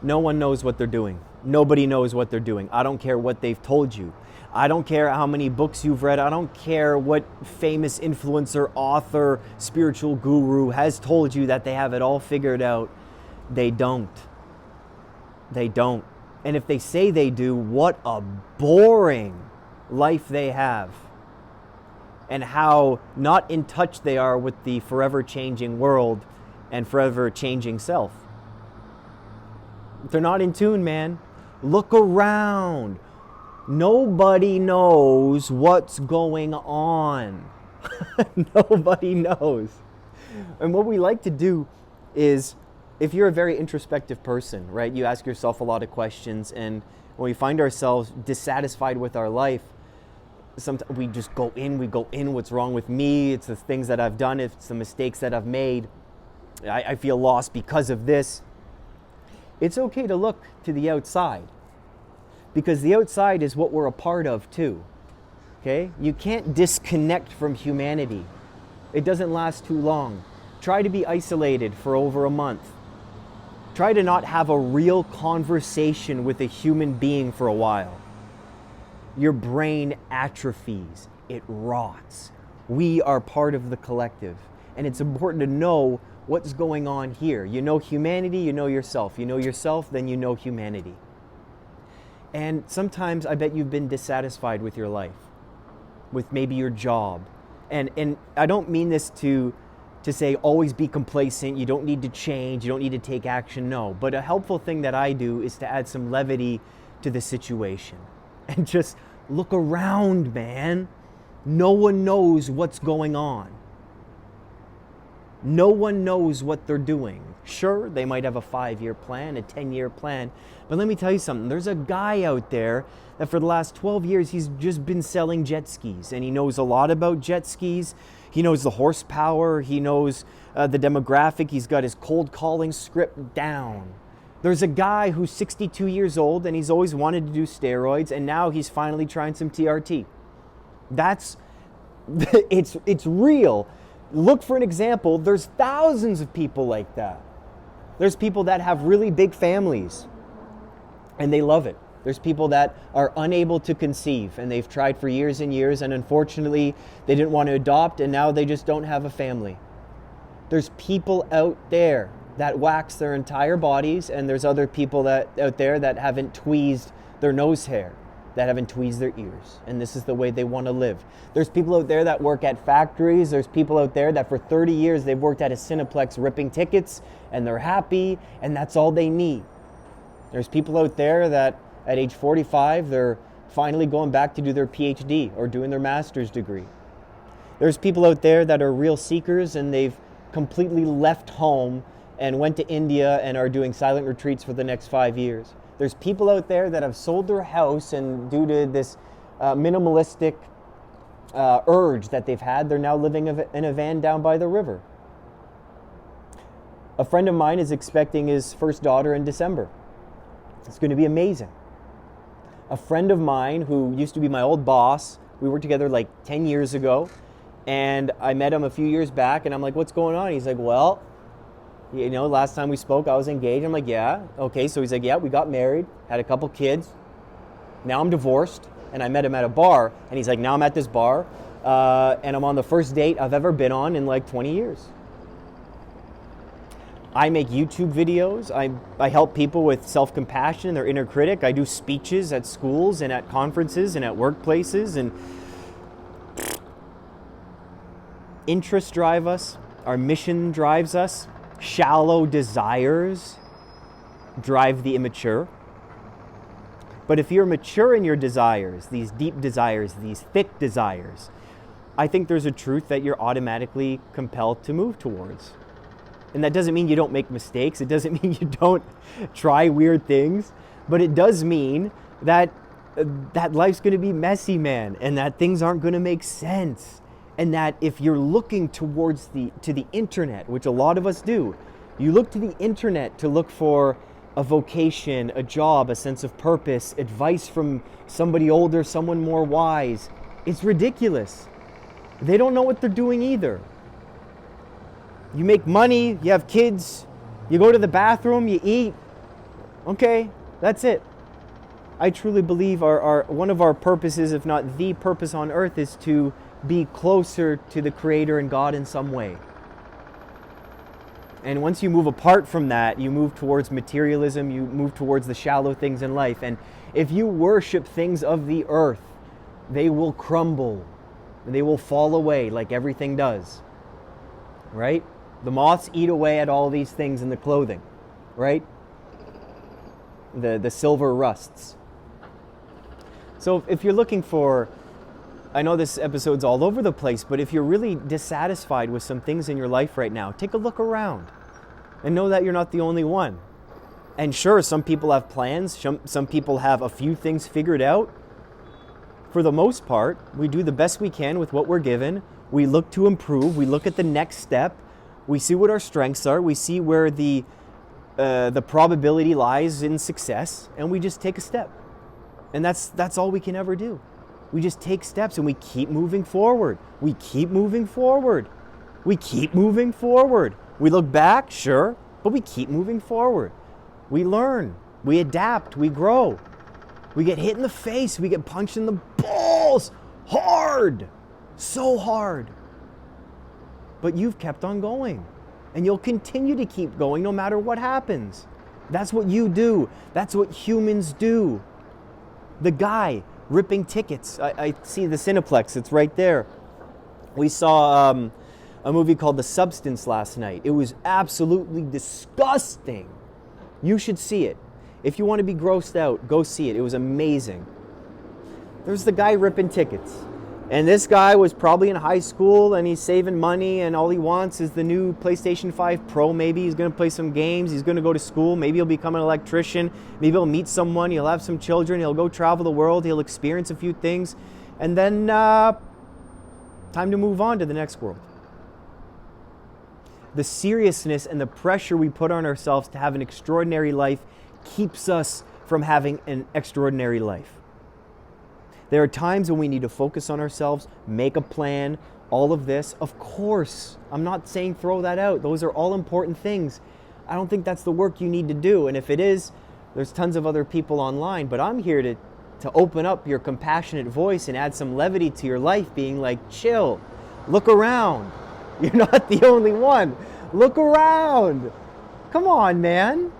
No one knows what they're doing. Nobody knows what they're doing. I don't care what they've told you. I don't care how many books you've read. I don't care what famous influencer, author, spiritual guru has told you that they have it all figured out. They don't. They don't. And if they say they do, what a boring life they have. And how not in touch they are with the forever changing world and forever changing self. They're not in tune, man. Look around. Nobody knows what's going on. Nobody knows. And what we like to do is, if you're a very introspective person, right, you ask yourself a lot of questions, and when we find ourselves dissatisfied with our life, sometimes we just go in, what's wrong with me? It's the things that I've done, it's the mistakes that I've made. I feel lost because of this. It's okay to look to the outside, because the outside is what we're a part of too. Okay? You can't disconnect from humanity. It doesn't last too long. Try to be isolated for over a month. Try to not have a real conversation with a human being for a while. Your brain atrophies. It rots. We are part of the collective. And it's important to know what's going on here. You know humanity, you know yourself. You know yourself, then you know humanity. And sometimes I bet you've been dissatisfied with your life, with maybe your job. And I don't mean this to say always be complacent, you don't need to change, you don't need to take action, no. But a helpful thing that I do is to add some levity to the situation. And just look around, man. No one knows what's going on. No one knows what they're doing. Sure, they might have a 5-year plan, a 10-year plan, but let me tell you something. There's a guy out there that for the last 12 years, he's just been selling jet skis, and he knows a lot about jet skis. He knows the horsepower, he knows the demographic, he's got his cold calling script down. There's a guy who's 62 years old, and he's always wanted to do steroids, and now he's finally trying some TRT. It's real. Look for an example. There's thousands of people like that. There's people that have really big families and they love it. There's people that are unable to conceive and they've tried for years and years, and unfortunately they didn't want to adopt and now they just don't have a family. There's people out there that wax their entire bodies, and there's other people out there that haven't tweezed their nose hair, that haven't tweezed their ears, and this is the way they want to live. There's people out there that work at factories. There's people out there that for 30 years they've worked at a Cineplex ripping tickets, and they're happy, and that's all they need. There's people out there that at age 45 they're finally going back to do their PhD or doing their master's degree. There's people out there that are real seekers, and they've completely left home and went to India and are doing silent retreats for the next 5 years. There's people out there that have sold their house, and due to this minimalistic urge that they've had, they're now living in a van down by the river. A friend of mine is expecting his first daughter in December. It's going to be amazing. A friend of mine who used to be my old boss, we worked together like 10 years ago, and I met him a few years back, and I'm like, what's going on? He's like, well, you know, last time we spoke, I was engaged. I'm like, yeah. Okay, so he's like, yeah, we got married, had a couple kids. Now I'm divorced, and I met him at a bar, and he's like, now I'm at this bar, and I'm on the first date I've ever been on in like 20 years. I make YouTube videos. I help people with self-compassion, their inner critic. I do speeches at schools and at conferences and at workplaces, and interests drive us. Our mission drives us. Shallow desires drive the immature. But if you're mature in your desires, these deep desires, these thick desires, I think there's a truth that you're automatically compelled to move towards. And that doesn't mean you don't make mistakes. It doesn't mean you don't try weird things. But it does mean that life's going to be messy, man, and that things aren't going to make sense. And that if you're looking towards to the internet, which a lot of us do, you look to the internet to look for a vocation, a job, a sense of purpose, advice from somebody older, someone more wise. It's ridiculous. They don't know what they're doing either. You make money, you have kids, you go to the bathroom, you eat, Okay, that's it. I truly believe our one of our purposes, if not the purpose on earth, is to be closer to the Creator and God in some way. And once you move apart from that, you move towards materialism, you move towards the shallow things in life. And if you worship things of the earth, they will crumble. They will fall away like everything does. Right? The moths eat away at all these things in the clothing. Right? The silver rusts. So if you're looking for, I know this episode's all over the place, but if you're really dissatisfied with some things in your life right now, take a look around and know that you're not the only one. And sure, some people have plans, some people have a few things figured out. For the most part, we do the best we can with what we're given. We look to improve, we look at the next step, we see what our strengths are, we see where the probability lies in success, and we just take a step. And that's all we can ever do. We just take steps and we keep moving forward. We keep moving forward. We keep moving forward. We look back, sure, but we keep moving forward. We learn, we adapt, we grow. We get hit in the face, we get punched in the balls hard, so hard. But you've kept on going, and you'll continue to keep going no matter what happens. That's what you do. That's what humans do. The guy ripping tickets. I see the Cineplex. It's right there. We saw a movie called The Substance last night. It was absolutely disgusting. You should see it. If you want to be grossed out, go see it. It was amazing. There's the guy ripping tickets. And this guy was probably in high school and he's saving money and all he wants is the new PlayStation 5 Pro maybe. He's going to play some games. He's going to go to school. Maybe he'll become an electrician. Maybe he'll meet someone. He'll have some children. He'll go travel the world. He'll experience a few things. And then time to move on to the next world. The seriousness and the pressure we put on ourselves to have an extraordinary life keeps us from having an extraordinary life. There are times when we need to focus on ourselves, make a plan, all of this. Of course, I'm not saying throw that out. Those are all important things. I don't think that's the work you need to do. And if it is, there's tons of other people online. But I'm here to open up your compassionate voice and add some levity to your life, being like, chill, look around. You're not the only one. Look around. Come on, man.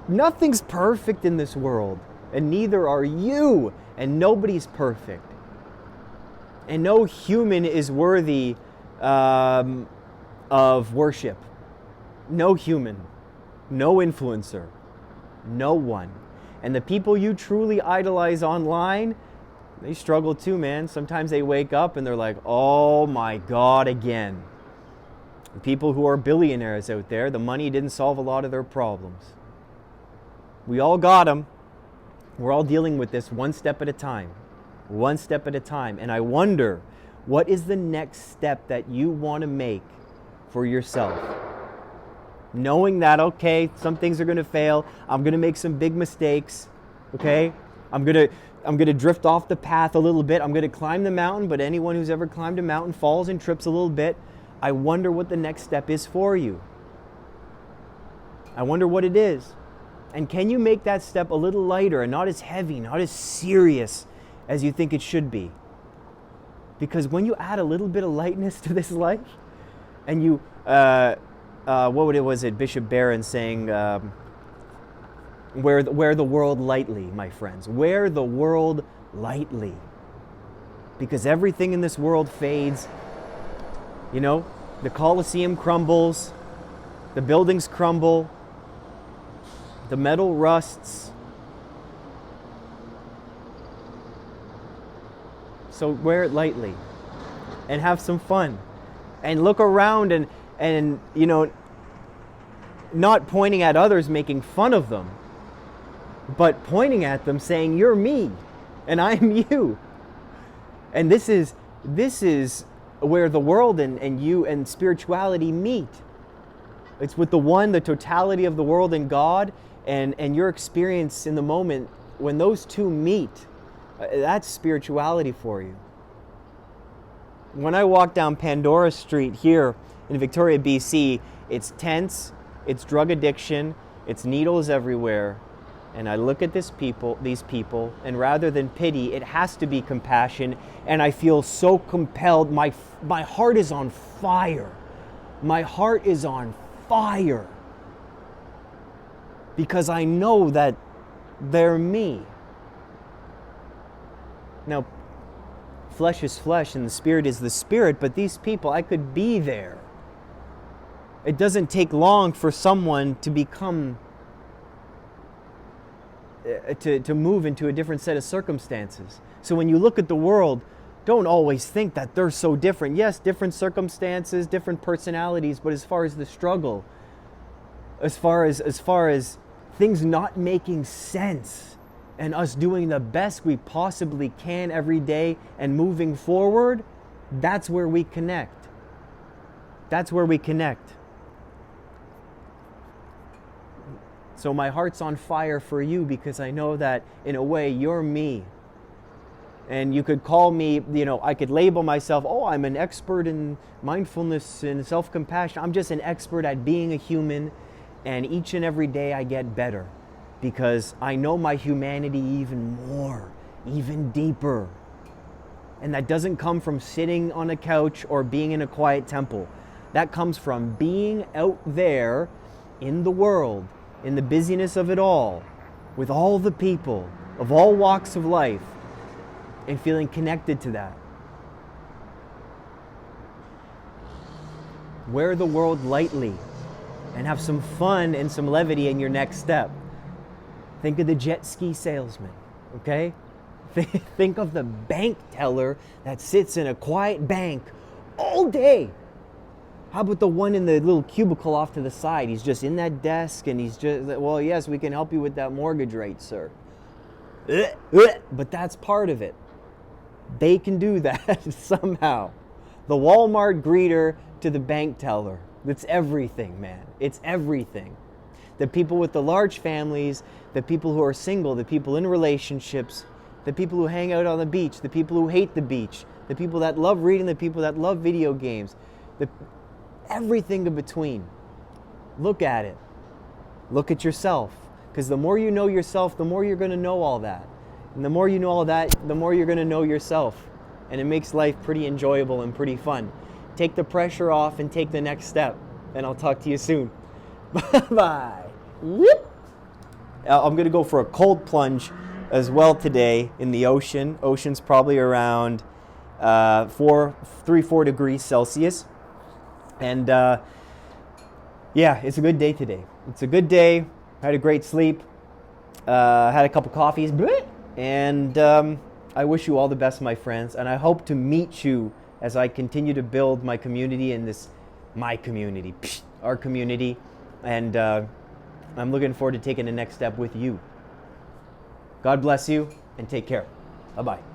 Nothing's perfect in this world, and neither are you. And nobody's perfect. And no human is worthy of worship. No human. No influencer. No one. And the people you truly idolize online, they struggle too, man. Sometimes they wake up and they're like, oh my God, again. The people who are billionaires out there, the money didn't solve a lot of their problems. We all got them. We're all dealing with this one step at a time. One step at a time. And I wonder, what is the next step that you want to make for yourself? Knowing that, okay, some things are going to fail. I'm going to make some big mistakes. Okay? I'm going to drift off the path a little bit. I'm going to climb the mountain, but anyone who's ever climbed a mountain falls and trips a little bit. I wonder what the next step is for you. I wonder what it is. And can you make that step a little lighter and not as heavy, not as serious as you think it should be? Because when you add a little bit of lightness to this life, and you, was it, Bishop Barron saying, wear the world lightly, my friends. Wear the world lightly. Because everything in this world fades. You know, the Colosseum crumbles, the buildings crumble, the metal rusts. So wear it lightly and have some fun and look around and you know, not pointing at others making fun of them, but pointing at them saying, you're me and I'm you. And this is where the world and you and spirituality meet. It's with the one, the totality of the world and God, and your experience in the moment. When those two meet, that's spirituality for you. When I walk down Pandora Street here in Victoria, BC, it's tense, it's drug addiction, it's needles everywhere, And I look at these people, and rather than pity, it has to be compassion. And I feel so compelled. My heart is on fire. My heart is on fire. Because I know that they're me. Now, flesh is flesh and the spirit is the spirit, but these people, I could be there. It doesn't take long for someone to become to move into a different set of circumstances. So when you look at the world, don't always think that they're so different. Yes, different circumstances, different personalities, but as far as the struggle, as far as things not making sense and us doing the best we possibly can every day and moving forward, that's where we connect. That's where we connect. So my heart's on fire for you because I know that in a way you're me. And you could call me, I could label myself, I'm an expert in mindfulness and self-compassion. I'm just an expert at being a human, and each and every day I get better because I know my humanity even more, even deeper. And that doesn't come from sitting on a couch or being in a quiet temple. That comes from being out there in the world, in the busyness of it all, with all the people of all walks of life, and feeling connected to that. Wear the world lightly and have some fun and some levity in your next step. Think of the jet ski salesman, okay? Think of the bank teller that sits in a quiet bank all day. How about the one in the little cubicle off to the side? He's just in that desk and he's just, well, yes, we can help you with that mortgage rate, sir. But that's part of it. They can do that somehow. The Walmart greeter to the bank teller. It's everything, man. It's everything. The people with the large families, the people who are single, the people in relationships, the people who hang out on the beach, the people who hate the beach, the people that love reading, the people that love video games, everything in between. Look at it. Look at yourself. Because the more you know yourself, the more you're going to know all that. And the more you know all that, the more you're going to know yourself. And it makes life pretty enjoyable and pretty fun. Take the pressure off and take the next step. And I'll talk to you soon. Bye-bye. Whoop. I'm going to go for a cold plunge as well today in the ocean. Ocean's probably around 4 degrees Celsius. And it's a good day today. It's a good day. Had a great sleep. Had a couple coffees. And I wish you all the best, my friends. And I hope to meet you as I continue to build my community in my community, our community. And I'm looking forward to taking the next step with you. God bless you and take care. Bye-bye.